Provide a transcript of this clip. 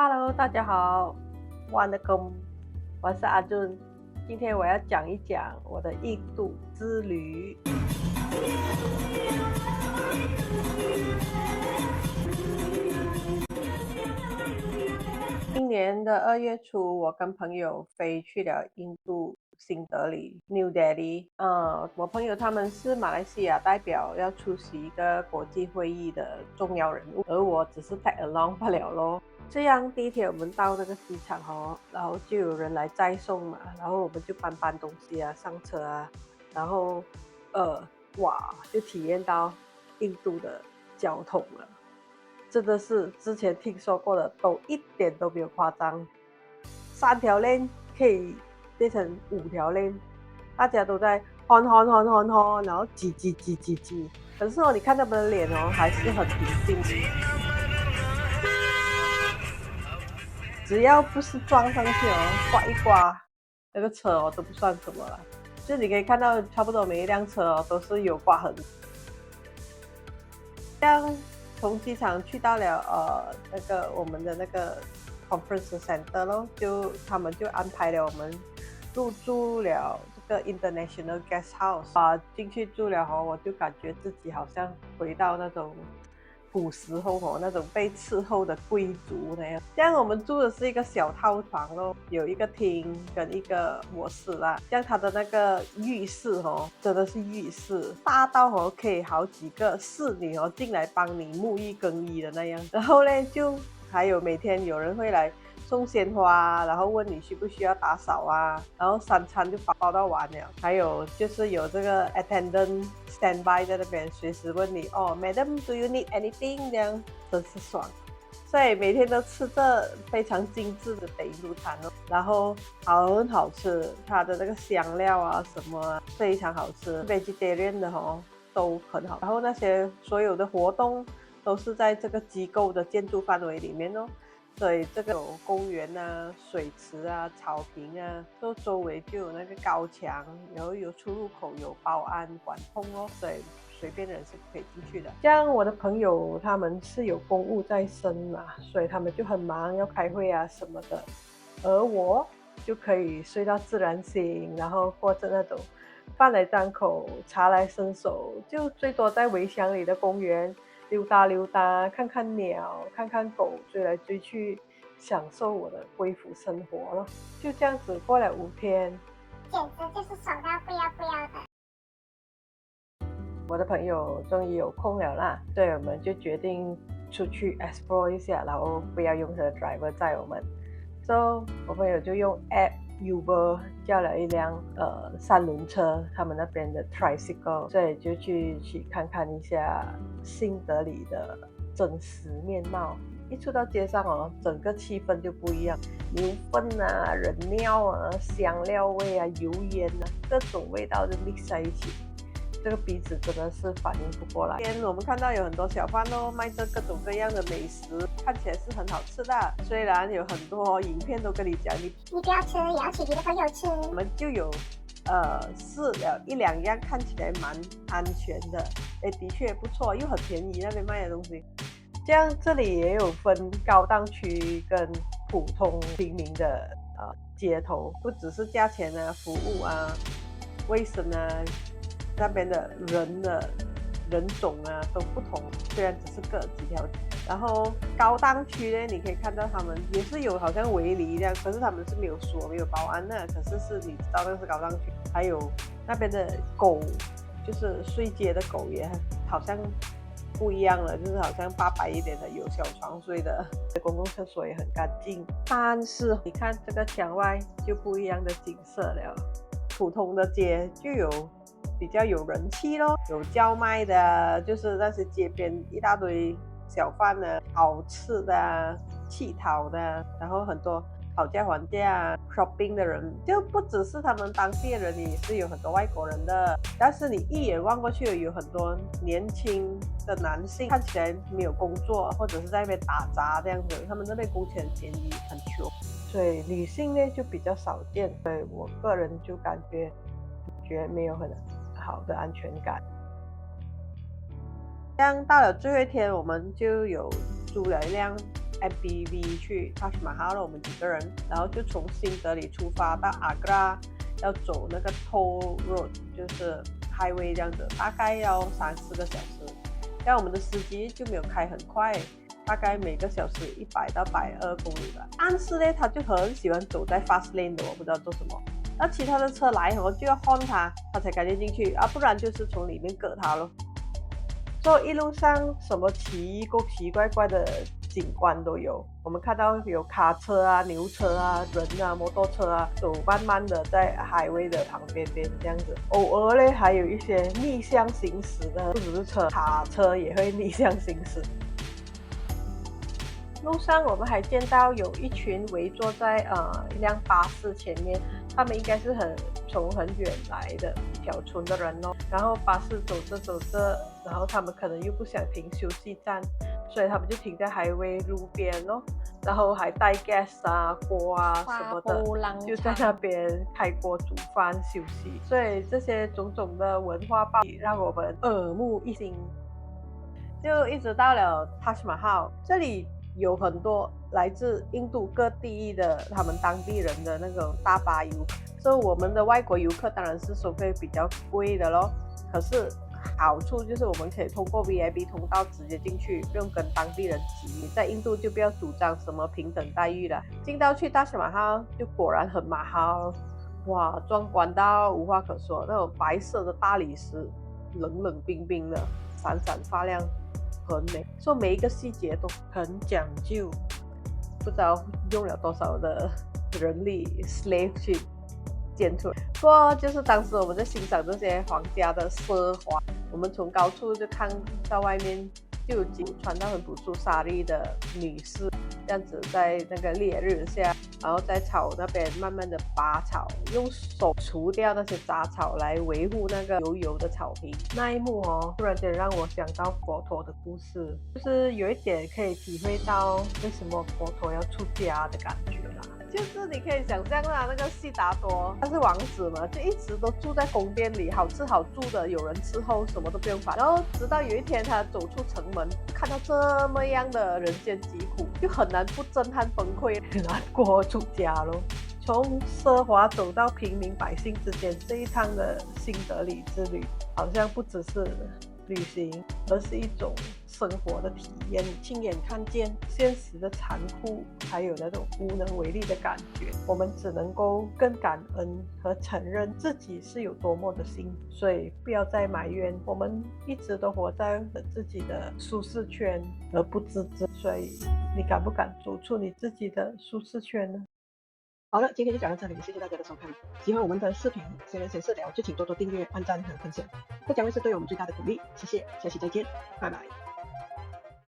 Hello，大家好，Welcome，我是阿俊。今天我要讲一讲我的印度之旅。今年的2月初，我跟朋友飞去了印度新德里 （New Delhi）。我朋友他们是马来西亚代表，要出席一个国际会议的重要人物，而我只是 tag along 罢了咯。这样第一天我们到那个机场然后就有人来载送嘛，然后我们就搬东西啊，上车啊，然后就体验到印度的交通了。真的是之前听说过的，都一点都没有夸张。3条 lane 可以变成5条 lane， 大家都在 horn， 然后挤。可是你看他们的脸还是很平静。只要不是撞上去刮一刮，那个车都不算什么了。就你可以看到，差不多每一辆车都是有刮痕。这样从机场去到了我们的那个 conference center 咯，他们就安排了我们入住了这个 international guest house。进去住了我就感觉自己好像回到那种古时候那种被伺候的贵族那样。这样我们住的是一个小套房咯，有一个厅跟一个卧室啦。这样它的那个浴室真的是浴室，大到可以好几个侍女进来帮你沐浴更衣的那样。然后呢，就还有每天有人会来送鲜花，然后问你需不需要打扫啊，然后3餐就包到完了。还有就是有这个 attendant standby 在那边，随时问你Madam do you need anything， 这样真是爽。所以每天都吃着非常精致的北路餐然后很好吃，它的那个香料啊什么非常好吃，vegetarian 的都很好。然后那些所有的活动都是在这个机构的建筑范围里面所以这个有公园啊、水池啊、草坪啊，周围就有那个高墙，然后有出入口，有保安管控所以随便人是可以进去的。这样我的朋友他们是有公务在身嘛，所以他们就很忙，要开会啊什么的，而我就可以睡到自然醒，然后过着那种饭来张口、茶来伸手，就最多在围墙里的公园溜达，看看鸟，看看狗，追来追去，享受我的贵妇生活了。就这样子过了5天，简直就是爽到不要的。我的朋友终于有空了啦，所以我们就决定出去 explore 一下，然后不要用他的 driver 载我们。So 我朋友就用 app Uber 叫了一辆3轮车，他们那边的 tricycle， 所以就去看看一下新德里的真实面貌。一出到街上整个气氛就不一样，牛粪啊、人尿啊、香料味啊、油烟啊，各种味道就 mix 在一起。这个鼻子真的是反应不过来。今天我们看到有很多小贩卖着各种各样的美食，看起来是很好吃的。虽然有很多影片都跟你讲，你不要吃，也要请你的朋友吃。我们就有试了1-2样，看起来蛮安全的，的确不错，又很便宜那边卖的东西。这样这里也有分高档区跟普通平民的街头，不只是价钱啊、服务啊、卫生啊。那边的人种啊都不同，虽然只是个几条。然后高档区呢，你可以看到他们也是有好像围篱这样，可是他们是没有锁、没有保安的，可是你知道那是高档区。还有那边的狗，就是睡街的狗也好像不一样了，就是好像800一点的，有小床睡的，公共厕所也很干净。但是你看这个墙外就不一样的景色了，普通的街就有比较有人气咯，有叫卖的，就是那些街边一大堆小贩的，好吃的、乞讨的，然后很多讨价还价 shopping 的人，就不只是他们当地的人，也是有很多外国人的。但是你一眼望过去，有很多年轻的男性，看起来没有工作，或者是在那边打杂这样子，他们那边工钱很便宜，很穷，所以女性呢就比较少见。所以我个人就感觉没有很好的安全感。这样到了最后一天，我们就有租了一辆 MPV 去 Taj Mahal 了，我们几个人，然后就从新德里出发到 Agra， 要走那个 toll road， 就是 highway 这样子，大概要3-4个小时。但我们的司机就没有开很快，大概每个小时100到120公里吧。但是呢，他就很喜欢走在 fast lane 的，我不知道做什么。那其他的车来就要 horn 他，他才赶紧进去啊，不然就是从里面割他咯。所以一路上什么奇怪怪的景观都有，我们看到有卡车啊、牛车啊、人啊、摩托车啊，走慢慢的在highway的旁边这样子。偶尔呢，还有一些逆向行驶的，不只是车，卡车也会逆向行驶。路上我们还见到有一群围坐在一辆巴士前面，他们应该是从很远来的一条村的人哦。然后巴士走着，然后他们可能又不想停休息站，所以他们就停在highway路边哦，然后还带 gas 啊、锅啊什么的，就在那边开锅煮饭休息。所以这些种种的文化报让我们耳目一新。就一直到了 Taj Mahal， 这里有很多来自印度各地的他们当地人的那种大巴游，所以我们的外国游客当然是收费比较贵的咯。可是好处就是我们可以通过 VIP 通道直接进去，不用跟当地人挤。在印度就不要主张什么平等待遇了。进到去大马哈就果然很马哈，哇，壮观到无话可说。那种白色的大理石，冷冰冰的，闪闪发亮。很美，所以每一个细节都很讲究，不知道用了多少的人力 slave 去建出来。不过就是当时我们在欣赏这些皇家的奢华，我们从高处就看到外面就有几穿到很朴素纱丽的女士，这样子在那个烈日下，然后在草那边慢慢的拔草，用手除掉那些杂草来维护那个油的草坪。那一幕突然间让我想到佛陀的故事，就是有一点可以体会到为什么佛陀要出家的感觉啦。就是你可以想象啦，那个悉达多他是王子嘛，就一直都住在宫殿里，好吃好住的，有人伺候，什么都不用烦。然后直到有一天他走出城门，看到这么样的人间疾苦，就很难不震撼崩溃，难过出家咯。从奢华走到平民百姓之间，这一趟的新德里之旅，好像不只是旅行，而是一种生活的体验，亲眼看见现实的残酷，还有那种无能为力的感觉。我们只能够更感恩和承认自己是有多么的幸福，所以不要再埋怨我们一直都活在自己的舒适圈而不自知。所以你敢不敢走出你自己的舒适圈呢？好了，今天就讲到这里，谢谢大家的收看。喜欢我们的视频，闲人闲事聊，就请多多订阅、按赞和分享，这将会是对我们最大的鼓励。谢谢，下期再见，拜拜。